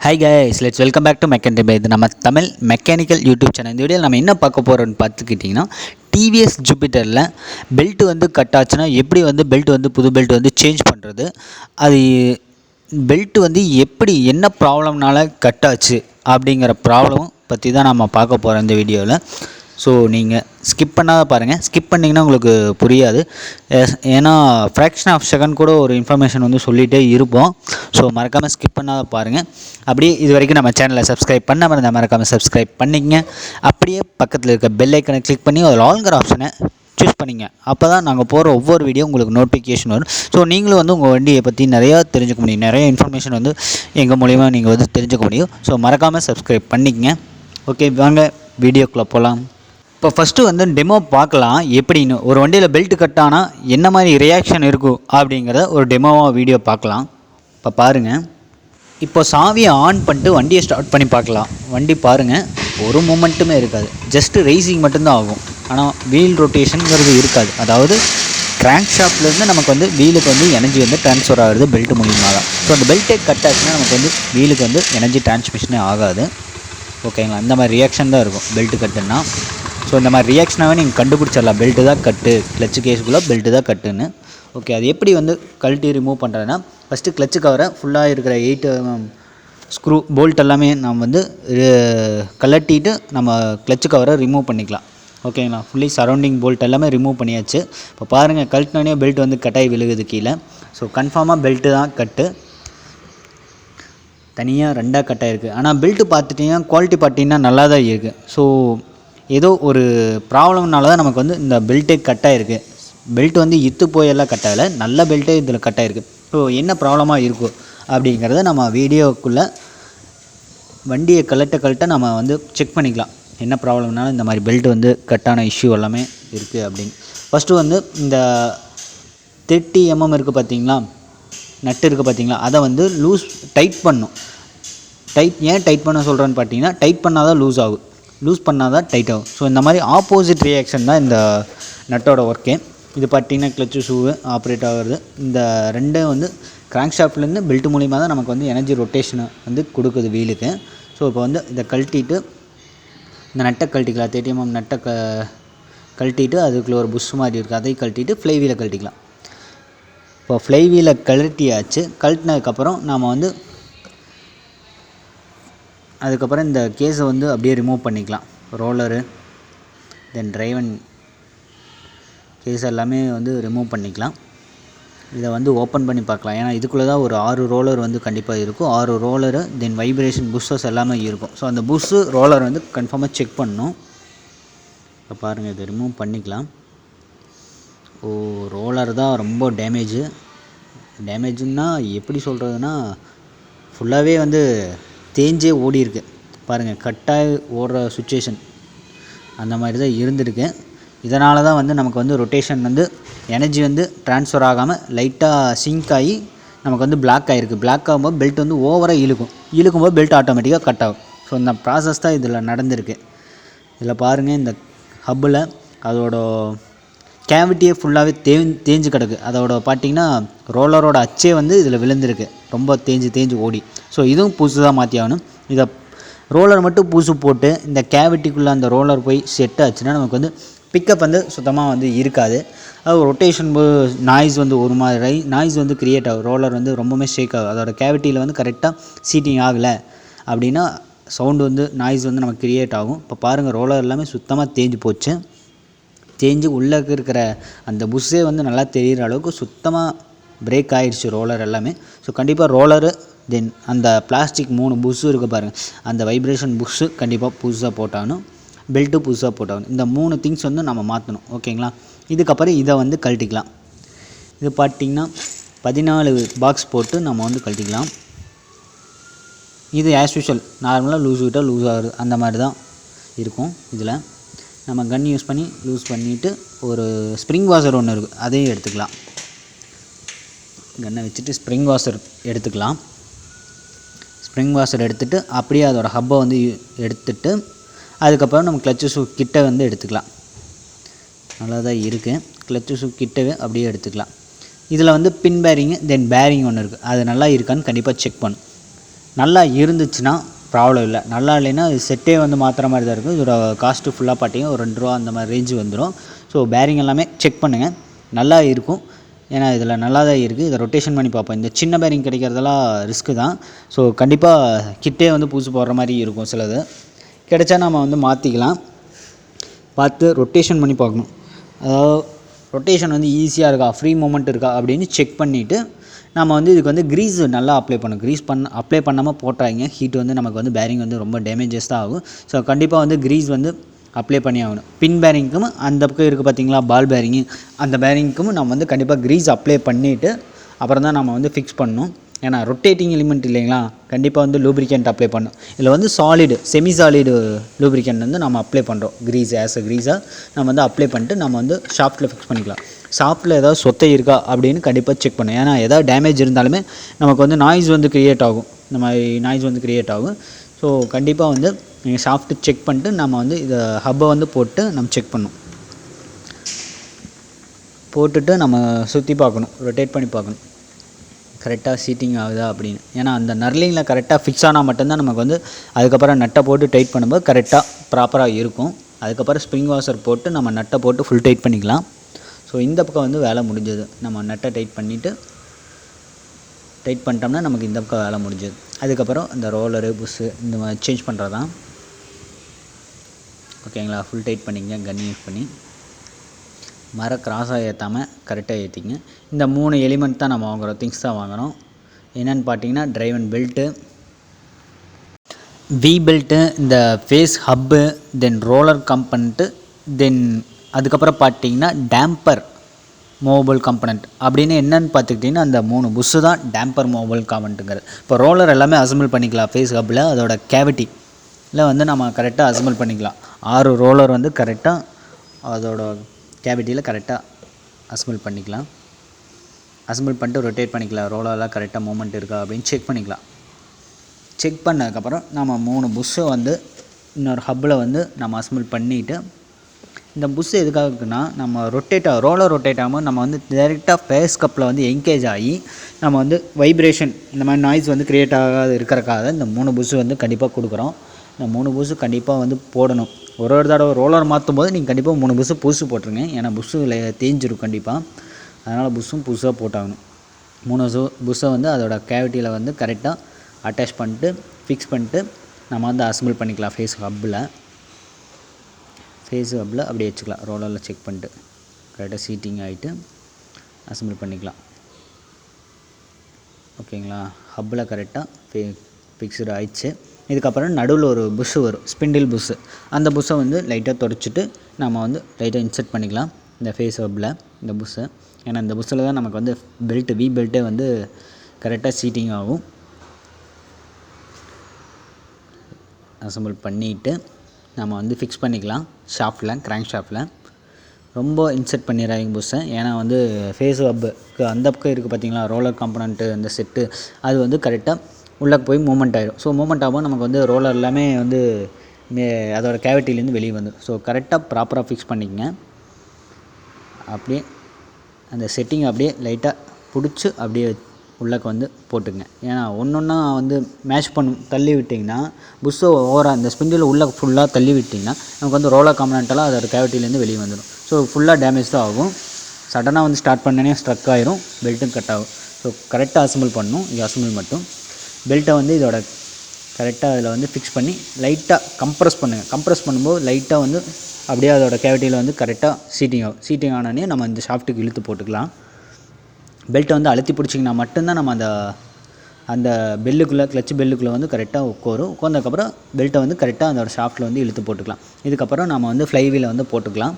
Hi guys, let's welcome back to MDB. இது நம்ம Tamil mechanical YouTube channel. இந்த வீடியோவில் நம்ம என்ன பார்க்க போகிறோம்னு பார்த்துக்கிட்டிங்கன்னா, TVS ஜூபிட்டரில் பெல்ட் வந்து கட் ஆச்சுன்னா எப்படி வந்து பெல்ட் வந்து புது பெல்ட் வந்து சேஞ்ச் பண்ணுறது, அது பெல்ட் வந்து எப்படி என்ன ப்ராப்ளம்னால கட் ஆச்சு அப்படிங்கிற ப்ராப்ளம் பற்றி தான் நம்ம பார்க்க போகிறோம் இந்த வீடியோவில். ஸோ நீங்கள் ஸ்கிப் பண்ணாத பாருங்கள். ஸ்கிப் பண்ணிங்கன்னா உங்களுக்கு புரியாது. ஏன்னா ஃப்ராக்ஷன் ஆஃப் செகண்ட் கூட ஒரு இன்ஃபர்மேஷன் வந்து சொல்லிகிட்டே இருப்போம். ஸோ மறக்காமல் ஸ்கிப் பண்ணாத பாருங்கள். அப்படியே இது வரைக்கும் நம்ம சேனலை சப்ஸ்கிரைப் பண்ணாமல் இருந்தால் மறக்காமல் சப்ஸ்கிரைப் பண்ணிக்கங்க. அப்படியே பக்கத்தில் இருக்க பெல் ஐக்கனை கிளிக் பண்ணி அதில் ஆல்ங்கிற ஆப்ஷனை சூஸ் பண்ணிங்க. அப்போ தான் நாங்கள் போகிற ஒவ்வொரு வீடியோ உங்களுக்கு நோட்டிஃபிகேஷன் வரும். ஸோ நீங்களும் வந்து உங்கள் வண்டியை பற்றி நிறையா தெரிஞ்சுக்க முடியும். நிறைய இன்ஃபர்மேஷன் வந்து எங்கள் மூலிமா நீங்கள் வந்து தெரிஞ்சுக்க முடியும். ஸோ மறக்காமல் சப்ஸ்கிரைப் பண்ணிக்கங்க. ஓகே, வாங்க வீடியோக்குள்ளே போகலாம். இப்போ ஃபஸ்ட்டு வந்து டெமோ பார்க்கலாம். எப்படின்னு ஒரு வண்டியில் பெல்ட் கட் ஆனால் என்ன மாதிரி ரியாக்ஷன் இருக்கும் அப்படிங்கிறத ஒரு டெமோவாக வீடியோ பார்க்கலாம். இப்போ பாருங்கள். இப்போ சாவியை ஆன் பண்ணிட்டு வண்டியை ஸ்டார்ட் பண்ணி பார்க்கலாம். வண்டி பாருங்கள், ஒரு மூமெண்ட்டுமே இருக்காது. ஜஸ்ட்டு ரேசிங் மட்டும்தான் ஆகும். ஆனால் வீல் ரொட்டேஷனுங்கிறது இருக்காது. அதாவது கிராங்க் ஷாப்லேருந்து நமக்கு வந்து வீலுக்கு வந்து எனர்ஜி வந்து ட்ரான்ஸ்ஃபர் ஆகுது பெல்ட் மூலியமாக தான். ஸோ அந்த பெல்ட்டே கட் ஆச்சுன்னா நமக்கு வந்து வீலுக்கு வந்து எனர்ஜி டிரான்ஸ்மிஷனே ஆகாது. ஓகேங்களா? இந்த மாதிரி ரியாக்ஷன் தான் இருக்கும் பெல்ட்டு கட்டுன்னா. ஸோ இந்த மாதிரி ரியாக்ஷனாகவே நீங்கள் கண்டுபிடிச்சிடலாம், பெல்ட்டு தான் கட்டு, கிளச்சு கேஸுக்குள்ளே பெல்ட்டு தான் கட்டுன்னு. ஓகே, அது எப்படி வந்து கழட்டி ரிமூவ் பண்ணுறதுன்னா, ஃபஸ்ட்டு கிளச்சு கவரை ஃபுல்லாக இருக்கிற 8 ஸ்க்ரூ போல்ட் எல்லாமே நம்ம வந்து கழட்டிட்டு நம்ம கிளச்சு கவரை ரிமூவ் பண்ணிக்கலாம். ஓகேங்களா? ஃபுல்லி சரௌண்டிங் போல்ட் எல்லாமே ரிமூவ் பண்ணியாச்சு. இப்போ பாருங்கள், கழட்டினோடனே பெல்ட் வந்து கட்டாகி விழுகுது கீழே. ஸோ கன்ஃபார்மாக பெல்ட்டு தான் கட்டு. தனியாக 2ஆக கட்டாக இருக்குது. ஆனால் பெல்ட்டு பார்த்துட்டிங்கன்னா குவாலிட்டி பார்த்தீங்கன்னா நல்லா தான் இருக்குது. ஸோ ஏதோ ஒரு ப்ராப்ளம்னால தான் நமக்கு வந்து இந்த பெல்ட்டே கட்டாயிருக்கு. பெல்ட் வந்து இத்து போயெல்லாம் கட்டாகலை, நல்ல பெல்ட்டே இதில் கட்டாயிருக்கு. ஸோ என்ன ப்ராப்ளமாக இருக்கும் அப்படிங்கிறத நம்ம வீடியோக்குள்ளே வண்டியை கழட்ட நம்ம வந்து செக் பண்ணிக்கலாம். என்ன ப்ராப்ளம்னாலும் இந்த மாதிரி பெல்ட் வந்து கட்டான இஷ்யூ எல்லாமே இருக்குது அப்படின்னு. ஃபஸ்ட்டு வந்து இந்த 30 mm இருக்குது பார்த்தீங்களா, நட்டு இருக்குது பார்த்தீங்களா, அதை வந்து டைட் பண்ணணும். ஏன் டைட் பண்ண சொல்கிறேன்னு பார்த்தீங்கன்னா, டைட் பண்ணால் தான் லூஸ் ஆகும், லூஸ் பண்ணால் தான் டைட் ஆகும். ஸோ இந்த மாதிரி ஆப்போசிட் ரியாக்ஷன் தான் இந்த நட்டோட ஒர்க்கே. இது பார்த்தீங்கன்னா கிளச்சு ஷூவு ஆப்ரேட் ஆகிறது. இந்த ரெண்டும் வந்து கிராங்க் ஷாஃப்ட்லேருந்து பெல்ட் மூலிமா தான் நமக்கு வந்து எனர்ஜி ரொட்டேஷனை வந்து கொடுக்குது வீலுக்கு. ஸோ இப்போ வந்து இதை கழட்டிட்டு இந்த நட்டை கழட்டிக்கலாம். 30 mm நட்டை கழட்டிட்டு அதுக்குள்ளே ஒரு புஷ் மாதிரி இருக்குது, அதை கழட்டிட்டு ஃப்ளை வீலை கழட்டிக்கலாம். இப்போ ஃப்ளை வீலை கழட்டியாச்சு. கழட்டினதுக்கப்புறம் நாம் வந்து அதுக்கப்புறம் இந்த கேஸை வந்து அப்படியே ரிமூவ் பண்ணிக்கலாம். ரோலரு தென் டிரைவன் கேஸ் எல்லாமே வந்து ரிமூவ் பண்ணிக்கலாம். இதை வந்து ஓப்பன் பண்ணி பார்க்கலாம். ஏன்னா இதுக்குள்ளே தான் ஒரு 6 ரோலர் வந்து கண்டிப்பாக இருக்கும். 6 ரோலரு தென் வைப்ரேஷன் புஷ்ஷஸ் எல்லாமே இருக்கும். ஸோ அந்த புஷ்ஷு ரோலர் வந்து கன்ஃபார்மாக செக் பண்ணணும். இப்போ பாருங்கள், இதை ரிமூவ் பண்ணிக்கலாம். ரோலர் தான் ரொம்ப டேமேஜுன்னா எப்படி சொல்கிறதுனா, ஃபுல்லாகவே வந்து தேஞ்சே ஓடி இருக்கு பாருங்கள். கட்டாக ஓடுற சுச்சுவேஷன் அந்த மாதிரி தான் இருந்திருக்கு. இதனால தான் வந்து நமக்கு வந்து ரொட்டேஷன் வந்து எனர்ஜி வந்து ட்ரான்ஸ்ஃபர் ஆகாமல் லைட்டாக சிங்க் ஆகி நமக்கு வந்து பிளாக் ஆகிருக்கு. பிளாக் ஆகும்போது பெல்ட் வந்து ஓவராக இழுக்கும்போது பெல்ட் ஆட்டோமேட்டிக்காக கட் ஆகும். ஸோ இந்த ப்ராசஸ் தான் இதில் நடந்திருக்கு. இதில் பாருங்கள், இந்த ஹப்பில் அதோட கேவிட்டியே ஃபுல்லாகவே தேஞ்சு கிடக்கு. அதோட பார்த்திங்கன்னா ரோலரோட அச்சே வந்து இதில் விழுந்திருக்கு, ரொம்ப தேஞ்சு ஓடி. ஸோ இதுவும் புதுசு தான் மாற்றி ஆகணும். இதை ரோலர் மட்டும் புதுசு போட்டு இந்த கேவிட்டிக்குள்ளே அந்த ரோலர் போய் செட் ஆச்சுன்னா நமக்கு வந்து பிக்கப் வந்து சுத்தமாக வந்து இருக்காது. அது ரொட்டேஷன் நாய்ஸ் வந்து ஒரு மாதிரி நாய்ஸ் வந்து க்ரியேட் ஆகும். ரோலர் வந்து ரொம்பவுமே ஷேக் ஆகும். அதோட கேவிட்டியில் வந்து கரெக்டாக சீட்டிங் ஆகலை அப்படின்னா சவுண்டு வந்து நாய்ஸ் வந்து நமக்கு க்ரியேட் ஆகும். இப்போ பாருங்கள், ரோலர் எல்லாமே சுத்தமாக தேஞ்சு போச்சு. தேஞ்சு உள்ளே இருக்கிற அந்த புஷ்ஷே வந்து நல்லா தெரிகிற அளவுக்கு சுத்தமாக பிரேக் ஆகிடுச்சு ரோலர் எல்லாமே. ஸோ கண்டிப்பாக ரோலரு தென் அந்த பிளாஸ்டிக் 3 புஷ்ஷு இருக்குது பாருங்கள், அந்த வைப்ரேஷன் புஷ்ஷு கண்டிப்பாக புதுசாக போட்டாகணும். பெல்ட்டு புதுசாக போட்டாகணும். இந்த 3 திங்ஸ் வந்து நம்ம மாற்றணும். ஓகேங்களா? இதுக்கப்புறம் இதை வந்து கழட்டிக்கலாம். இது பார்த்திங்கன்னா 14 பாக்ஸ் போட்டு நம்ம வந்து கழட்டிக்கலாம். இது ஆஸ் யூஷுவல் நார்மலாக லூஸ் விட்டால் லூஸ் ஆகுது அந்த மாதிரி தான் இருக்கும். இதில் நம்ம கன் யூஸ் பண்ணி லூஸ் பண்ணிவிட்டு ஒரு ஸ்ப்ரிங் வாஷர் ஒன்று இருக்குது, அதையும் எடுத்துக்கலாம். கன்னை வச்சுட்டு ஸ்ப்ரிங் வாஷர் எடுத்துக்கலாம். ஸ்ப்ரிங் வாஷர் எடுத்துகிட்டு அப்படியே அதோடய ஹப்பை வந்து எடுத்துகிட்டு அதுக்கப்புறம் நம்ம கிளச்சு ஷூ கிட்ட வந்து எடுத்துக்கலாம். நல்லா தான் இருக்குது. கிளச்சு ஷூ கிட்டவே அப்படியே எடுத்துக்கலாம். இதில் வந்து பின் பேரிங்கு தென் பேரிங் ஒன்று இருக்குது, அது நல்லா இருக்கான்னு கண்டிப்பாக செக் பண்ணும். நல்லா இருந்துச்சுன்னா ப்ராப்ளம் இல்லை, நல்லா இல்லைன்னா இது செட்டே வந்து மாற்றுற மாதிரி தான் இருக்கும். இதோட காஸ்ட்டு ஃபுல்லாக பார்த்தீங்கன்னா ஒரு ₹2 அந்த மாதிரி ரேஞ்சு வந்துடும். ஸோ பேரிங் எல்லாமே செக் பண்ணுங்கள், நல்லா இருக்கும். ஏன்னா இதில் நல்லா தான் இருக்குது. இதை ரொட்டேஷன் பண்ணி பார்ப்போம். இந்த சின்ன பேரிங் கிடைக்கிறதெல்லாம் ரிஸ்க்கு தான். ஸோ கண்டிப்பாக கிட்டே வந்து புதுசு போடுற மாதிரி இருக்கும். சிலது கிடைச்சா நம்ம வந்து மாற்றிக்கலாம். பார்த்து ரொட்டேஷன் பண்ணி பார்க்கணும். அதாவது ரொட்டேஷன் வந்து ஈஸியாக இருக்கா, ஃப்ரீ மூமெண்ட் இருக்கா அப்படின்னு செக் பண்ணிவிட்டு நம்ம வந்து இதுக்கு வந்து க்ரீஸ் நல்லா அப்ளை பண்ணணும். க்ரீஸ் அப்ளை பண்ணாமல் போட்டாங்க ஹீட் வந்து நமக்கு வந்து பேரிங் வந்து ரொம்ப டேமேஜஸ் தான் ஆகும். ஸோ கண்டிப்பாக வந்து க்ரீஸ் வந்து அப்ளை பண்ணி ஆகணும். பின் பேரிங்க்கும் அந்த பக்கம் இருக்குது பார்த்திங்களா பால் பேரிங்கு, அந்த பேரிங்க்கும் நம்ம வந்து கண்டிப்பாக க்ரீஸ் அப்ளை பண்ணிவிட்டு அப்புறம் தான் நம்ம வந்து ஃபிக்ஸ் பண்ணணும். ஏன்னா ரொட்டேட்டிங் எலிமெண்ட் இல்லைங்களா, கண்டிப்பாக வந்து லூப்ரிகேண்ட் அப்ளை பண்ணணும். இதில் வந்து செமி சாலிடு லூப்ரிகேண்ட் வந்து நம்ம அப்ளை பண்ணுறோம். க்ரீஸ் க்ரீஸாக நம்ம வந்து அப்ளை பண்ணிட்டு நம்ம வந்து ஷாஃப்ட்டில் ஃபிக்ஸ் பண்ணிக்கலாம். ஷாஃப்ட்டில் ஏதாவது சொத்தை இருக்கா அப்படின்னு கண்டிப்பாக செக் பண்ணணும். ஏன்னா ஏதாவது டேமேஜ் இருந்தாலுமே நமக்கு வந்து நாய்ஸ் வந்து க்ரியேட் ஆகும். இந்த மாதிரி நாய்ஸ் வந்து க்ரியேட் ஆகும். ஸோ கண்டிப்பாக வந்து நீங்கள் ஷாஃப்ட்டு செக் பண்ணிட்டு நம்ம வந்து இதை ஹப்பை வந்து போட்டு நம்ம செக் பண்ணணும். போட்டுட்டு நம்ம சுற்றி பார்க்கணும், ரொட்டேட் பண்ணி பார்க்கணும் கரெக்டாக சீட்டிங் ஆகுதா அப்படின்னு. ஏன்னா அந்த நர்லிங்கில் கரெக்டாக ஃபிக்ஸ் ஆனால் மட்டும்தான் நமக்கு வந்து அதுக்கப்புறம் நட்டை போட்டு டைட் பண்ணும்போது கரெக்டாக ப்ராப்பராக இருக்கும். அதுக்கப்புறம் ஸ்ப்ரிங் வாஷர் போட்டு நம்ம நட்டை போட்டு ஃபுல் டைட் பண்ணிக்கலாம். ஸோ இந்த பக்கம் வந்து வேலை முடிஞ்சது. நம்ம நட்டை டைட் பண்ணிட்டோம்னா நமக்கு இந்த பக்கம் வேலை முடிஞ்சது. அதுக்கப்புறம் இந்த ரோலரு புஷ்ஷு இந்த மாதிரி சேஞ்ச் பண்ணுறது தான். ஓகேங்களா, ஃபுல் டைட் பண்ணிங்க கன் யூஸ் பண்ணி. மரம் கிராஸாக ஏற்றாமல் கரெக்டாக ஏற்றிங்க. இந்த 3 எலிமெண்ட் தான் நம்ம வாங்குகிறோம், திங்ஸ் தான் வாங்குகிறோம். என்னென்னு பார்த்தீங்கன்னா டிரைவன் பெல்ட்டு, வி பெல்ட்டு, இந்த ஃபேஸ் ஹப்பு, தென் ரோலர் கம்பனண்ட்டு, தென் அதுக்கப்புறம் பார்த்தீங்கன்னா டேம்பர் மூவபிள் காம்பனண்ட் அப்படின்னு என்னென்னு பார்த்துக்கிட்டிங்கன்னா அந்த 3 புஷ்ஷு தான் டேம்பர் மூவபிள் காம்பனண்ட்டுங்கிறது. இப்போ ரோலர் எல்லாமே அசம்பிள் பண்ணிக்கலாம். ஃபேஸ் ஹப்பில் அதோட கேவிட்டியில் வந்து நம்ம கரெக்டாக அசம்பிள் பண்ணிக்கலாம். 6 ரோலர் வந்து கரெக்டாக அதோட கேவிட்டியில் கரெக்டாக அசம்பிள் பண்ணிக்கலாம். அசம்பிள் பண்ணிட்டு ரொட்டேட் பண்ணிக்கலாம். ரோலர்லாம் கரெக்டாக மூமெண்ட் இருக்கா அப்படின்னு செக் பண்ணிக்கலாம். செக் பண்ணதுக்கப்புறம் நம்ம 3 புஷ்ஷை வந்து இன்னொரு ஹப்பில் வந்து நம்ம அசம்பிள் பண்ணிவிட்டு, இந்த புஷ் எதுக்காக இருக்குன்னா நம்ம ரோலர் ரொட்டேட் ஆகும்போது நம்ம வந்து டைரெக்டாக ஃபேஸ் கப்பில் வந்து என்கேஜ் ஆகி நம்ம வந்து வைப்ரேஷன் இந்த மாதிரி நாய்ஸ் வந்து க்ரியேட் ஆகாது இருக்கிறக்காக இந்த 3 புஷ்ஷு வந்து கண்டிப்பாக கொடுக்குறோம். இந்த 3 புஷ்ஷு கண்டிப்பாக வந்து போடணும். ஒரு தடவை ரோலர் மாற்றும் போது நீங்கள் கண்டிப்பாக 3 புஷ்ஷு புதுசு போட்டுருங்க. ஏன்னா புஷ்ஷு தேஞ்சிரும் கண்டிப்பாக. அதனால் புஷ்ஷும் புதுசாக போட்டாகணும். 3 புஷ்ஷை வந்து அதோட கேவிட்டியில் வந்து கரெக்டாக அட்டாச் பண்ணிட்டு ஃபிக்ஸ் பண்ணிட்டு நம்ம வந்து அசம்பிள் பண்ணிக்கலாம். ஃபேஸ் ஹப்பில் அப்படியே வச்சுக்கலாம். ரோலரில் செக் பண்ணிட்டு கரெக்டாக சீட்டிங் ஆகிட்டு அசம்பிள் பண்ணிக்கலாம். ஓகேங்களா, ஹப்பில் கரெக்டாக ஃபிக்ஸ்டு ஆயிடுச்சு. இதுக்கப்புறம் நடுவில் ஒரு புஷ்ஷு வரும், ஸ்பிண்டில் புஷ்ஷு. அந்த புஷ்ஷை வந்து லைட்டாக தொடச்சிட்டு நம்ம வந்து லைட்டாக இன்சர்ட் பண்ணிக்கலாம் இந்த ஃபேஸ் ஹப்பில் இந்த புஷ்ஷை. ஏன்னா இந்த புஷ்ஷில் தான் நமக்கு வந்து வி பெல்ட்டே வந்து கரெக்டாக சீட்டிங் ஆகும். அசம்பிள் பண்ணிவிட்டு நம்ம வந்து ஃபிக்ஸ் பண்ணிக்கலாம் ஷாஃப்ட்டில், கிராங்க் ஷாஃப்ட்டில். ரொம்ப இன்சர்ட் பண்ணிடுறாங்க புஷ்ஷை. ஏன்னா வந்து ஃபேஸ் ஹப்புக்கு அந்த பக்கம் இருக்குது பார்த்திங்களா ரோலர் காம்பனண்ட்டு அந்த செட்டு, அது வந்து கரெக்டாக உள்ளே போய் மூமெண்ட் ஆகிடும். ஸோ மூமெண்ட் ஆகும்போது நமக்கு வந்து ரோலர் எல்லாமே வந்து அதோட கேவிட்டிலேருந்து வெளியே வந்துடும். ஸோ கரெக்டாக ப்ராப்பராக ஃபிக்ஸ் பண்ணிக்கங்க. அப்படியே அந்த செட்டிங் அப்படியே லைட்டாக பிடிச்சி அப்படியே உள்ளக்க வந்து போட்டுங்க. ஏன்னா ஒன்றா வந்து மேட்ச் தள்ளி விட்டிங்கன்னா புஷ்ஷை ஓவராக அந்த ஸ்பிண்டில் உள்ளே ஃபுல்லாக தள்ளி விட்டிங்கன்னா நமக்கு வந்து ரோலர் காம்பனண்ட்டெல்லாம் அதோட கேவிட்டிலேருந்து வெளியே வந்துடும். ஸோ ஃபுல்லாக டேமேஜ் தான் ஆகும். சடனாக வந்து ஸ்டார்ட் பண்ணனே ஸ்ட்ரக் ஆயிரும், பெல்ட்டும் கட் ஆகும். ஸோ கரெக்டாக அசம்பிள் பண்ணணும். இது அசம்பிள் மட்டும் பெல்ட்டை வந்து இதோட கரெக்டாக அதில் வந்து ஃபிக்ஸ் பண்ணி லைட்டாக கம்ப்ரஸ் பண்ணுங்கள். கம்ப்ரஸ் பண்ணும்போது லைட்டாக வந்து அப்படியே அதோட கேவிட்டியில் வந்து கரெக்டாக சீட்டிங் ஆகும். சீட்டிங் ஆனோடனே நம்ம இந்த ஷாஃப்ட்டுக்கு இழுத்து போட்டுக்கலாம். பெல்ட்டை வந்து அழுத்தி பிடிச்சிங்கன்னா மட்டும்தான் நம்ம அந்த பெல்லுக்குள்ளே கிளச் பெல்லுக்குள்ளே வந்து கரெக்டாக உட்காந்ததுக்கப்புறம் பெல்ட்டை வந்து கரெக்டாக அதோட ஷாஃப்ட்டில் வந்து இழுத்து போட்டுக்கலாம். இதுக்கப்புறம் நம்ம வந்து ஃப்ளைவீலை வந்து போட்டுக்கலாம்.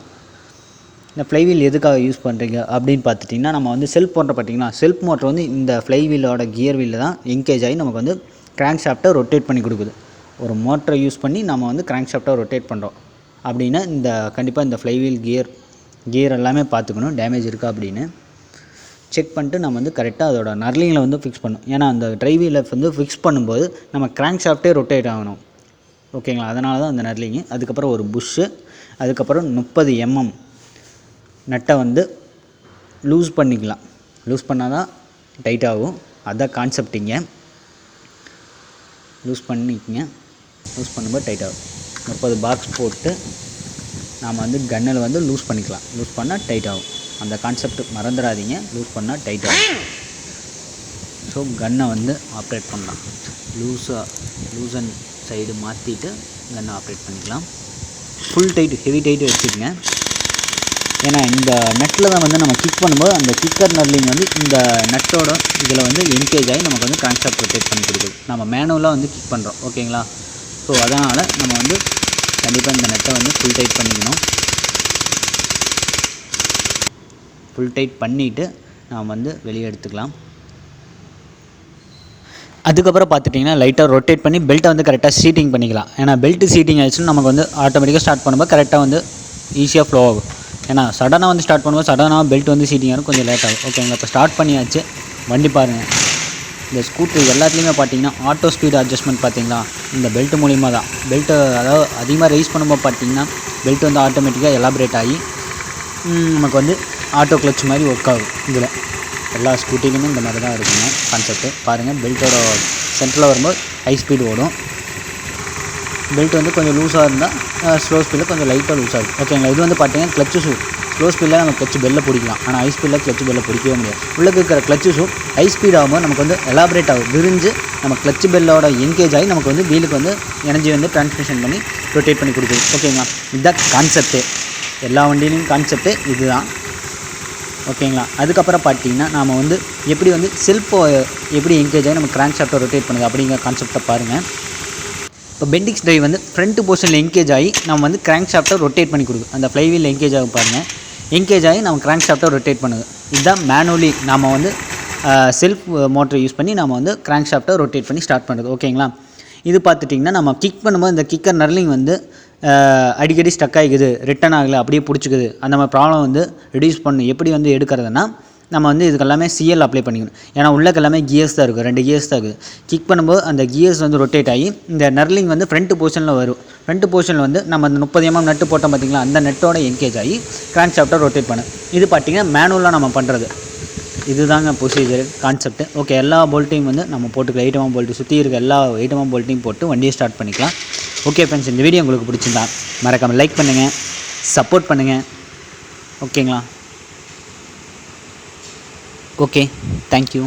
இந்த ஃப்ளைவீல் எதுக்காக யூஸ் பண்ணுறீங்க அப்படின்னு பார்த்துட்டிங்கன்னா, நம்ம வந்து செல்ஃப் போடுற பார்த்திங்கன்னா செல்ஃப் மோட்டர் வந்து இந்த ஃப்ளைவீலோட கியர் வீலில் தான் என்கேஜ் ஆகி நமக்கு வந்து கிராங்க் ஷாஃப்ட்டை ரொட்டேட் பண்ணி கொடுக்குது. ஒரு மோட்டரை யூஸ் பண்ணி நம்ம வந்து கிராங்க் ஷாஃப்ட்டை ரொட்டேட் பண்ணுறோம் அப்படின்னா கண்டிப்பாக இந்த ஃப்ளைவீல் கியர் எல்லாமே பார்த்துக்கணும் டேமேஜ் இருக்கா அப்படின்னு செக் பண்ணிட்டு நம்ம வந்து கரெக்டாக அதோட நர்லிங்கில் வந்து ஃபிக்ஸ் பண்ணணும். ஏன்னா அந்த டிரைவீலை வந்து ஃபிக்ஸ் பண்ணும்போது நம்ம கிராங்க் ஷாஃப்ட்டே ரொட்டேட் ஆகணும். ஓகேங்களா, அதனால தான் அந்த நர்லிங்கு. அதுக்கப்புறம் ஒரு புஷ்ஷு, அதுக்கப்புறம் 30 mm நட்டை வந்து லூஸ் பண்ணிக்கலாம். லூஸ் பண்ணால் தான் டைட் ஆகும். அதுதான் கான்செப்டிங்க. லூஸ் பண்ணிக்கங்க. லூஸ் பண்ணும்போது டைட் ஆகும். 30 பாக்ஸ் போட்டு நாம் வந்து கன்னில் வந்து லூஸ் பண்ணிக்கலாம். லூஸ் பண்ணால் டைட் ஆகும். அந்த கான்செப்ட் மறந்துடாதீங்க. லூஸ் பண்ணால் டைட் ஆகும். ஸோ கன்னை வந்து ஆப்ரேட் பண்ணலாம். லூசன் சைடு மாற்றிட்டு கன்னை ஆப்ரேட் பண்ணிக்கலாம். ஃபுல் டைட், ஹெவி டைட்டு வச்சுக்கோங்க. ஏன்னா இந்த நெட்டில் தான் வந்து நம்ம கிக் பண்ணும்போது அந்த கிக்கர் நர்லிங் வந்து இந்த நட்டோட இதில் வந்து என்கேஜ் ஆகி நமக்கு வந்து கிராங்க்ஷாஃப்ட் ரொட்டேட் பண்ணி கொடுக்குது. நம்ம மேனுவலாக வந்து கிக் பண்ணுறோம். ஓகேங்களா? ஸோ அதனால் நம்ம வந்து கண்டிப்பாக இந்த நெட்டை வந்து ஃபுல் டைட் பண்ணிக்கணும். ஃபுல் டைட் பண்ணிவிட்டு நாம் வந்து வெளியே எடுத்துக்கலாம். அதுக்கப்புறம் பார்த்துட்டிங்கன்னா லைட்டாக ரொட்டேட் பண்ணி பெல்ட்டை வந்து கரெக்டாக சீட்டிங் பண்ணிக்கலாம். ஏன்னா பெல்ட்டு சீட்டிங் ஆகிடுச்சுன்னா நமக்கு வந்து ஆட்டோமேட்டிக்காக ஸ்டார்ட் பண்ணும்போது கரெக்டாக வந்து ஈஸியாக ஃப்ளோ ஆகும். ஏன்னா சடனாக வந்து ஸ்டார்ட் பண்ணும்போது சடனாக பெல்ட் வந்து சீட்டிங் ஆகும், கொஞ்சம் லேட் ஆகும். ஓகேங்களா? இப்போ ஸ்டார்ட் பண்ணியாச்சு. வண்டி பாருங்கள். இந்த ஸ்கூட்ரு எல்லாத்துலேயுமே பார்த்தீங்கன்னா ஆட்டோ ஸ்பீடு அட்ஜஸ்ட்மெண்ட் பார்த்தீங்களா இந்த பெல்ட் மூலிமா தான். பெல்ட்டு அதாவது அதிகமாக ரைஸ் பண்ணும்போது பார்த்தீங்கன்னா பெல்ட் வந்து ஆட்டோமேட்டிக்காக எலாபரேட் ஆகி நமக்கு வந்து ஆட்டோ கிளச் மாதிரி ஒர்க் ஆகும். இதில் எல்லா ஸ்கூட்டிலுமே இந்த மாதிரி தான் இருக்குங்க கான்செப்ட்டு. பாருங்கள், பெல்ட்டோட சென்டரில் வரும்போது ஹை ஸ்பீடு ஓடும். பெல்ட் வந்து கொஞ்சம் லூஸாக இருந்தால் ஸ்லோ ஸ்பீடில் கொஞ்சம் லைட்டாக லூஸாக இருக்கும். ஓகேங்களா? இது வந்து பார்த்தீங்கன்னா கிளச்சு ஷூ. ஸ்லோ ஸ்பீடில் நம்ம கிளச்சு பெல்லை பிடிக்கலாம். ஆனால் ஹை ஸ்பீடில் கிளச்சு பெல்லை பிடிக்கவே முடியாது. உள்ளே இருக்கிற கிளச்சு ஷூ ஹை ஸ்பீட் ஆகும்போது நமக்கு வந்து எலாபரேட் ஆகும், விரிஞ்சு நம்ம கிளச்சு பெல்லோட என்கேஜ் ஆகி நமக்கு வந்து வீலுக்கு வந்து எனர்ஜி வந்து ட்ரான்ஸ்மிஷன் பண்ணி ரொட்டேட் பண்ணி கொடுக்குது. ஓகேங்களா? இதுதான் கான்செப்ட்டு. எல்லா வண்டியிலையும் கான்செப்ட்டு இது தான். ஓகேங்களா? அதுக்கப்புறம் பார்த்தீங்கன்னா நாம் வந்து எப்படி வந்து செல்ஃபோ எப்படி என்கேஜ் ஆகி நம்ம கிராங்க் ஷாஃப்ட்டை ரொட்டேட் பண்ணுது அப்படிங்கிற கான்செப்டை பாருங்கள். இப்போ பெண்டிக்ஸ் ட்ரைவ் வந்து ஃப்ரண்ட் போர்ஷனில் என்கேஜ் ஆகி நம்ம வந்து கிராங்க் ஷாஃப்ட்டை ரொட்டேட் பண்ணி கொடுக்கும். அந்த ஃப்ளைவீல் என்கேஜ் ஆகும் பாருங்கள். என்கேஜ் ஆகி நம்ம கிராங்க் ஷாஃப்ட்டை ரொட்டேட் பண்ணுது. இதுதான் மேனுவலி நாம் வந்து செல்ஃப் மோட்டரை யூஸ் பண்ணி நம்ம வந்து கிராங்க் ஷாஃப்ட்டை ரொட்டேட் பண்ணி ஸ்டார்ட் பண்ணுறது. ஓகேங்களா? இது பார்த்துட்டிங்கன்னா நம்ம கிக் பண்ணும்போது இந்த கிக்கர் நர்லிங் வந்து அடிக்கடி ஸ்டக் ஆகிக்குது, ரிட்டன் ஆகலை, அப்படியே பிடிச்சிக்குது. அந்த மாதிரி ப்ராப்ளம் வந்து ரெடியூஸ் பண்ணு எப்படி வந்து எடுக்கிறதுனா நம்ம வந்து இதுக்கு எல்லாமே சிஎல் அப்ளை பண்ணிக்கணும். ஏன்னா உள்ளக்கு எல்லாமே கியர்ஸ் தான் இருக்குது, 2 கியர்ஸ் தான் இருக்குது. கிக் பண்ணும்போது அந்த கியர்ஸ் வந்து ரொட்டேட் ஆகி இந்த நர்லிங் வந்து ஃப்ரண்ட் போர்ஷனில் வரும். ஃப்ரண்ட் போர்ஷனில் வந்து நம்ம அந்த 30 mm நட்டு போட்டோம் பார்த்திங்களா, அந்த நெட்டோட என்கேஜ் ஆகி கிராங்க் ஷாஃப்ட்டை ரொட்டேட் பண்ணு. இது பார்த்திங்கன்னா மேனுவலாக நம்ம பண்ணுறது. இதுதாங்க ப்ரொசீஜர் கான்செப்ட்டு. ஓகே, எல்லா போல்ட்டையும் வந்து நம்ம போட்டுக்கலாம். 8 mm போல்ட்டு சுற்றி இருக்க எல்லா 8 mm போல்ட்டையும் போட்டு வண்டியை ஸ்டார்ட் பண்ணிக்கலாம். ஓகே ஃப்ரெண்ட்ஸ், இந்த வீடியோ உங்களுக்கு பிடிச்சிருந்தா மறக்காமல் லைக் பண்ணுங்கள், சப்போர்ட் பண்ணுங்கள். ஓகேங்களா? Okay, thank you.